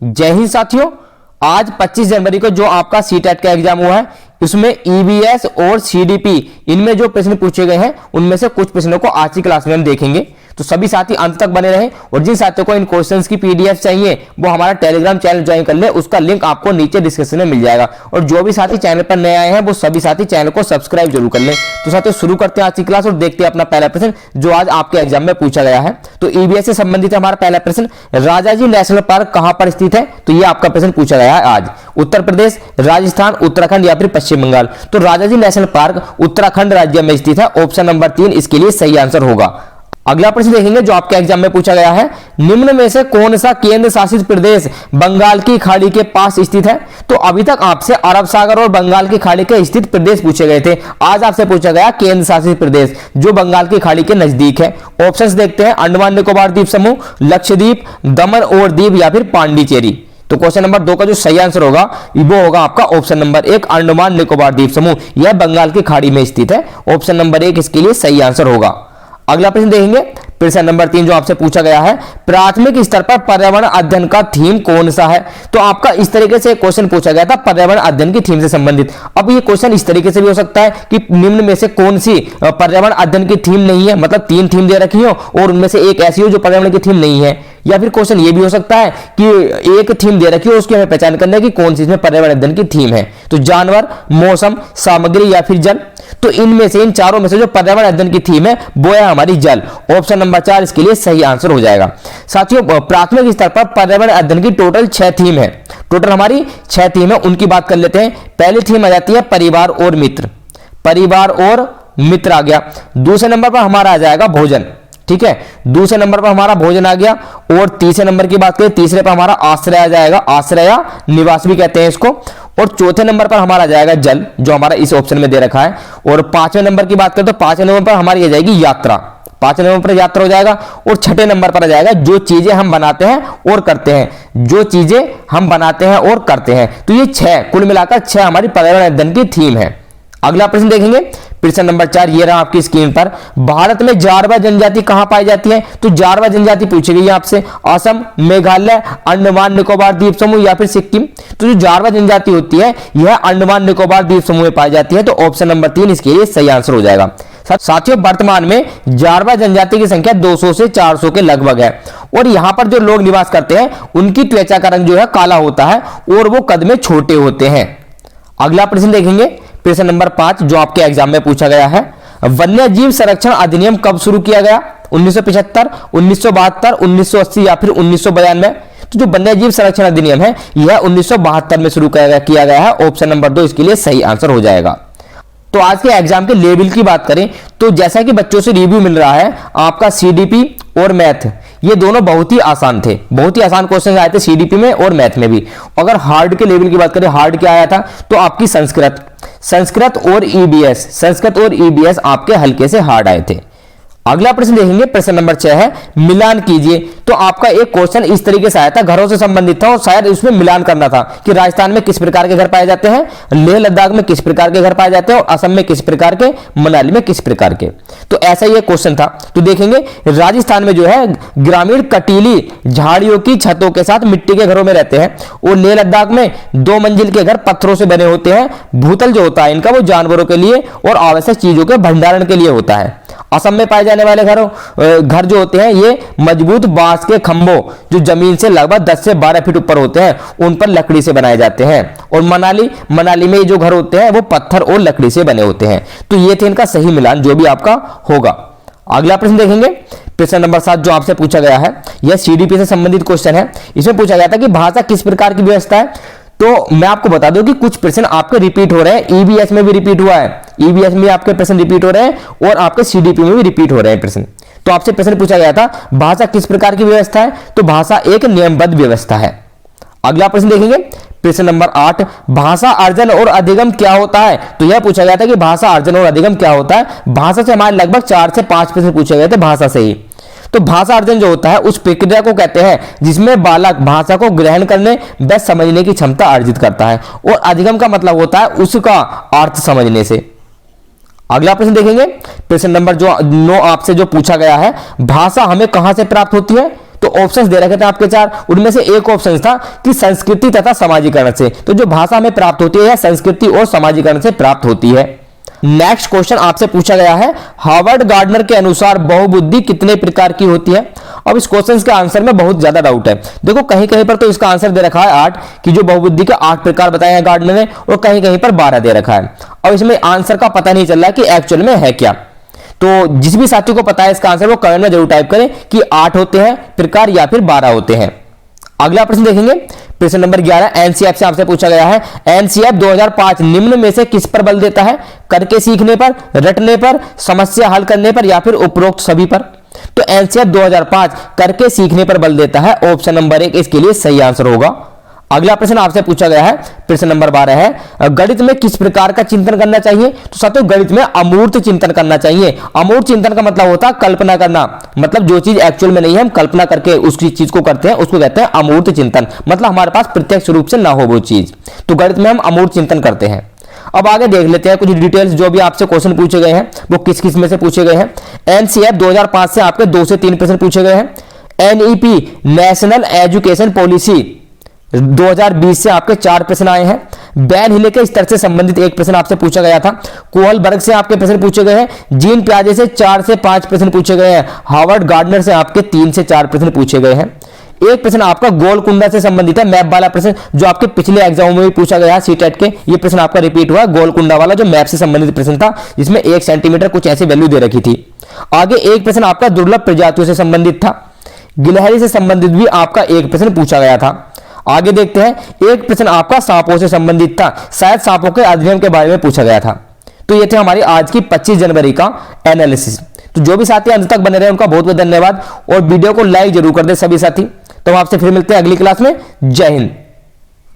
जय हिंद साथियों। आज 25 जनवरी को जो आपका सीटेट का एग्जाम हुआ है उसमें ईवीएस और सीडीपी इनमें जो प्रश्न पूछे गए हैं उनमें से कुछ प्रश्नों को आज की क्लास में हम देखेंगे। तो सभी साथी अंत तक बने रहें और जिन साथियों को इन क्वेश्चंस की पीडीएफ चाहिए वो हमारा टेलीग्राम चैनल ज्वाइन कर ले, उसका लिंक आपको नीचे डिस्क्रिप्शन में मिल जाएगा। और जो भी साथी चैनल पर नए आए हैं वो सभी साथी चैनल को सब्सक्राइब जरूर कर लें। तो साथियों शुरू करते हैं आज की क्लास और देखते हैं अपना पहला प्रश्न जो आज आपके एग्जाम में पूछा गया है। तो ईवीएस से संबंधित हमारा पहला प्रश्न, राजाजी नेशनल पार्क कहां पर स्थित है? तो ये आपका प्रश्न पूछा गया है आज। उत्तर प्रदेश, राजस्थान, उत्तराखंड या फिर पश्चिम बंगाल? तो राजाजी नेशनल पार्क उत्तराखंड राज्य में स्थित है। ऑप्शन नंबर 3 इसके लिए सही आंसर होगा। अगला प्रश्न देखेंगे जो आपके एग्जाम में पूछा गया है, निम्न में से कौन सा केंद्र शासित प्रदेश बंगाल की खाड़ी के पास स्थित है? तो अभी तक आपसे अरब सागर और बंगाल की खाड़ी के स्थित प्रदेश पूछे गए थे। आज आपसे पूछा गया केंद्र शासित प्रदेश जो बंगाल की खाड़ी के नजदीक है। ऑप्शंस देखते हैं, अंडमान निकोबार द्वीप समूह, लक्षद्वीप, दमन और दीव या फिर पांडिचेरी। तो क्वेश्चन नंबर 2 का जो सही आंसर होगा वो होगा आपका ऑप्शन नंबर 1 अंडमान निकोबार द्वीप समूह, यह बंगाल की खाड़ी में स्थित है। ऑप्शन नंबर 1 इसके लिए सही आंसर होगा। अगला प्रश्न देखेंगे, प्रश्न नंबर 3 जो आपसे पूछा गया है, प्राथमिक स्तर पर पर्यावरण अध्ययन का थीम कौन सा है? तो आपका इस तरीके से क्वेश्चन पूछा गया था पर्यावरण अध्ययन की थीम से संबंधित। अब ये क्वेश्चन इस तरीके से भी हो सकता है कि निम्न में से कौन सी पर्यावरण अध्ययन की थीम नहीं है, मतलब 3 थीम दे रखी हो और उनमें से एक ऐसी हो जो पर्यावरण की थीम नहीं है। या फिर क्वेश्चन ये भी हो सकता है कि एक थीम दे रखी हो उसकी हमें पहचान करना है कि कौन सी इसमें पर्यावरण अध्ययन की थीम है। तो जानवर, मौसम, सामग्री या फिर जल? तो इनमें से इन चारों में से जो पर्यावरण अध्ययन की थीम है वो है हमारी जल। ऑप्शन नंबर 4 इसके लिए सही आंसर हो जाएगा। साथियों प्राथमिक स्तर पर पर्यावरण अध्ययन की टोटल 6 थीम है। टोटल हमारी 6 थीम है, उनकी बात कर लेते हैं। पहली थीम आ जाती है परिवार और मित्र, परिवार और मित्र आ गया। दूसरे नंबर पर हमारा आ जाएगा भोजन, ठीक है, दूसरे नंबर पर हमारा भोजन आ गया। और तीसरे नंबर की बात करें, तीसरे पर हमारा आश्रय आ जाएगा, आश्रय या निवास भी कहते हैं इसको। और चौथे नंबर पर हमारा जाएगा जल जो हमारा इस ऑप्शन में दे रखा है। और 5वें नंबर की बात करें तो 5वें नंबर पर हमारी आ जाएगी यात्रा, 5वें नंबर पर यात्रा हो जाएगा। और 6ठे नंबर पर आ जाएगा जो चीजें हम बनाते हैं और करते हैं, जो चीजें हम बनाते हैं और करते हैं। तो ये 6 कुल मिलाकर 6 हमारी पर्यावरण अध्ययन की थीम है। अगला प्रश्न देखेंगे, प्रश्न नंबर 4 ये रहा आपकी स्क्रीन पर, भारत में जारवा जनजाति कहां पाई जाती है? तो जारवा जनजाति पूछी गई है आपसे, असम, मेघालय, अंडमान निकोबार द्वीप समूह या फिर सिक्किम? तो जो जारवा जनजाति होती है यह अंडमान निकोबार द्वीप समूह में पाई जाती है। तो ऑप्शन नंबर 3 इसके लिए सही आंसर हो जाएगा। साथियों वर्तमान में जारवा जनजाति की संख्या 200 से 400 के लगभग है। और यहां पर जो लोग निवास करते हैं उनकी त्वचा का रंग जो है काला होता है और वो कद में छोटे होते हैं। अगला प्रश्न देखेंगे, प्रश्न नंबर 5 जो आपके एग्जाम में पूछा गया है, वन्य जीव संरक्षण अधिनियम कब शुरू किया गया? 1975, 1972, 1980 या फिर 1992? तो जो वन्य जीव संरक्षण अधिनियम है यह 1972 में शुरू किया गया है। ऑप्शन नंबर 2 इसके लिए सही आंसर हो जाएगा। तो आज के एग्जाम के लेवल की बात करें तो जैसा कि बच्चों से रिव्यू मिल रहा है आपका सीडीपी और मैथ ये दोनों बहुत ही आसान थे, बहुत ही आसान क्वेश्चन आए थे सीडीपी में और मैथ में भी। अगर हार्ड के लेवल की बात करें, हार्ड क्या आया था तो आपकी संस्कृत और ईबीएस, संस्कृत और ईबीएस आपके हल्के से हार्ड आए थे। अगला प्रश्न देखेंगे, प्रश्न नंबर 6 है मिलान कीजिए। तो आपका एक क्वेश्चन इस तरीके से आया था, घरों से संबंधित था और शायद उसमें मिलान करना था कि राजस्थान में किस प्रकार के घर पाए जाते हैं, लेह लद्दाख में किस प्रकार के घर पाए जाते हैं और असम में किस प्रकार के, मनाली में किस प्रकार के। तो ऐसा ही एक क्वेश्चन था। तो देखेंगे राजस्थान में जो है ग्रामीण कटीली झाड़ियों की छतों के साथ मिट्टी के घरों में रहते हैं और लेह लद्दाख में 2 मंजिल के घर पत्थरों से बने होते हैं। भूतल जो होता है इनका वो जानवरों के लिए और आवश्यक चीजों के भंडारण के लिए होता है। असम में पाए जाने वाले घर जो होते हैं ये मजबूत बांस के खंभों जो जमीन से लगभग 10 से 12 फीट ऊपर होते हैं उन पर लकड़ी से बनाए जाते हैं। और मनाली में जो घर होते हैं वो पत्थर और लकड़ी से बने होते हैं। तो ये थे इनका सही मिलान जो भी आपका होगा। अगला प्रश्न देखेंगे, प्रश्न नंबर 7 जो आपसे पूछा गया है यह सीडीपी से संबंधित क्वेश्चन है। इसमें पूछा गया था कि भाषा किस प्रकार की व्यवस्था है। तो मैं आपको बता दूं कि कुछ प्रश्न आपके रिपीट हो रहे हैं, ईबीएस में भी रिपीट हुआ है, ईबीएस में आपके प्रश्न रिपीट हो रहे हैं और आपके सीडीपी में भी रिपीट हो रहे हैं प्रश्न। तो आपसे प्रश्न पूछा गया था भाषा किस प्रकार की व्यवस्था है? तो भाषा एक नियमबद्ध व्यवस्था है। अगला प्रश्न देखेंगे, प्रश्न नंबर 8 भाषा अर्जन और अधिगम क्या होता है? तो यह पूछा गया था कि भाषा अर्जन और अधिगम क्या होता है। भाषा से हमारे लगभग 4 से 5 प्रश्न पूछे गए थे भाषा से ही। तो भाषा अर्जन जो होता है उस प्रक्रिया को कहते हैं जिसमें बालक भाषा को ग्रहण करने व समझने की क्षमता अर्जित करता है। और अधिगम का मतलब होता है उसका अर्थ समझने से। अगला प्रश्न देखेंगे, प्रश्न नंबर जो 9 आपसे जो पूछा गया है, भाषा हमें कहां से प्राप्त होती है? तो ऑप्शंस दे रखे थे आपके 4, उनमें से एक ऑप्शन था कि संस्कृति तथा समाजीकरण से। तो जो भाषा में प्राप्त होती है यह संस्कृति और समाजीकरण से प्राप्त होती है। नेक्स्ट क्वेश्चन आपसे पूछा गया है, हार्वर्ड गार्डनर के अनुसार बहुबुद्धि कितने प्रकार की होती है। अब इस क्वेश्चन के आंसर में बहुत ज्यादा डाउट है। देखो कहीं कहीं पर तो इसका आंसर दे रखा है 8, कि जो बहुबुद्धि के 8 प्रकार बताए हैं गार्डनर ने, और कहीं कहीं पर 12 दे रखा है। अब इसमें आंसर का पता नहीं चल रहा कि एक्चुअल में है क्या। तो जिस भी साथी को पता है इसका आंसर वो कमेंट में जरूर टाइप करें कि 8 होते हैं प्रकार या फिर 12 होते हैं। अगला प्रश्न देखेंगे, प्रश्न नंबर 11 एनसीएफ से आपसे पूछा गया है। एनसीएफ 2005 निम्न में से किस पर बल देता है? करके सीखने पर, रटने पर, समस्या हल करने पर या फिर उपरोक्त सभी पर। तो एनसीएफ 2005 करके सीखने पर बल देता है। ऑप्शन नंबर 1 इसके लिए सही आंसर होगा। अगला प्रश्न आपसे पूछा गया है, प्रश्न नंबर 12 है, गणित में किस प्रकार का चिंतन करना चाहिए? तो साथियों गणित में अमूर्त चिंतन करना चाहिए। अमूर्त चिंतन का मतलब होता है कल्पना करना, मतलब जो चीज एक्चुअल में नहीं है हम कल्पना करके उसकी चीज को करते हैं, उसको कहते हैं अमूर्त चिंतन। मतलब हमारे पास प्रत्यक्ष रूप से ना हो वो चीज, तो गणित में हम अमूर्त चिंतन करते हैं। अब आगे देख लेते हैं कुछ डिटेल्स जो भी आपसे क्वेश्चन पूछे गए हैं वो किस किस में से पूछे गए हैं। एनसीएफ 2005 से आपके 2 से 3 प्रश्न पूछे गए हैं। एनईपी नेशनल एजुकेशन पॉलिसी 2020 से आपके 4 प्रश्न आए हैं। बैन हिले के स्तर से संबंधित एक प्रश्न आपसे पूछा गया था। कोहलबर्ग से आपके प्रश्न पूछे गए हैं। जीन प्याजे से 4 से 5 प्रश्न पूछे गए हैं। हार्वर्ड गार्डनर से आपके 3 से 4 प्रश्न पूछे गए हैं। एक प्रश्न आपका गोलकुंडा से संबंधित है, मैप वाला प्रश्न जो आपके पिछले एग्जाम में भी पूछा गया सीटेट के। ये प्रश्न आपका रिपीट हुआ, गोलकुंडा वाला जो मैप से संबंधित प्रश्न था जिसमें 1 सेंटीमीटर कुछ ऐसी वैल्यू दे रखी थी। आगे एक प्रश्न आपका दुर्लभ प्रजातियों से संबंधित था। गिलहरी से संबंधित भी आपका एक प्रश्न पूछा गया था। आगे देखते हैं, एक प्रश्न आपका सांपों से संबंधित था, शायद सांपों के अध्ययन के बारे में पूछा गया था। तो ये थे हमारी आज की 25 जनवरी का एनालिसिस। तो जो भी साथी अंत तक बने रहे उनका बहुत बहुत धन्यवाद, और वीडियो को लाइक जरूर कर दे सभी साथी। तो हम आपसे फिर मिलते हैं अगली क्लास में। जय हिंद।